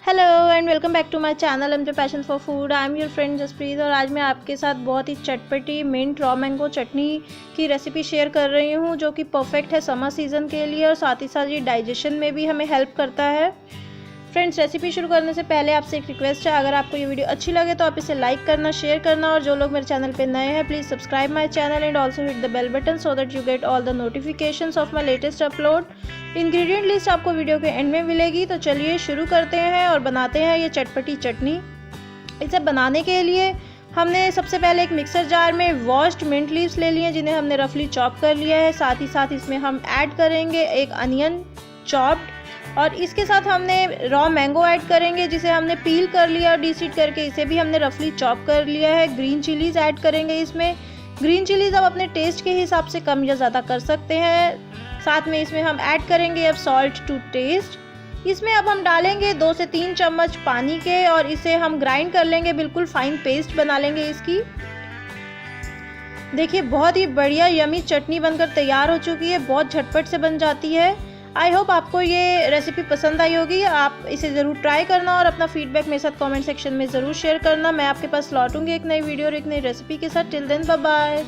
Hello and welcome back to my channel M passion for food. I am your friend Jaspreet और आज मैं आपके साथ बहुत ही चटपटी मिंट रॉ मैंगो चटनी की रेसिपी शेयर कर रही हूँ, जो कि परफेक्ट है समर सीज़न के लिए और साथ ही साथ ये डाइजेशन में भी हमें हेल्प करता है। फ्रेंड्स, रेसिपी शुरू करने से पहले आपसे एक रिक्वेस्ट है, अगर आपको ये वीडियो अच्छी लगे तो आप इसे लाइक करना, शेयर करना और जो लोग मेरे चैनल पे नए हैं please subscribe my channel and also hit the bell button so that you get all the notifications of my latest upload. Ingredient list आपको वीडियो के एंड में मिलेगी। तो चलिए शुरू करते हैं और बनाते हैं ये चटपटी चटनी। इसे बनाने के लिए हमने सबसे पहले एक मिक्सर जार में वॉश्ड मिंट लीव्स ले लिए, जिन्हें हमने रफली चॉप कर लिया है। साथ ही साथ इसमें हम ऐड करेंगे एक अनियन चॉप्ड और इसके साथ हमने रॉ मैंगो ऐड करेंगे, जिसे हमने पील कर लिया और डीसीड करके इसे भी हमने रफली चॉप कर लिया है। ग्रीन चिलीज़ ऐड करेंगे इसमें। ग्रीन चिलीज़ आप अपने टेस्ट के हिसाब से कम या ज़्यादा कर सकते हैं। साथ में इसमें हम ऐड करेंगे अब सॉल्ट टू टेस्ट। इसमें अब हम डालेंगे 2 से 3 चम्मच पानी के और इसे हम ग्राइंड कर लेंगे, बिल्कुल फाइन पेस्ट बना लेंगे इसकी। देखिए बहुत ही बढ़िया यमी चटनी बनकर तैयार हो चुकी है, बहुत झटपट से बन जाती है। आई होप आपको ये रेसिपी पसंद आई होगी। आप इसे ज़रूर ट्राई करना और अपना फीडबैक मेरे साथ कमेंट सेक्शन में ज़रूर शेयर करना। मैं आपके पास लौटूंगी एक नई वीडियो और एक नई रेसिपी के साथ। Till then bye bye.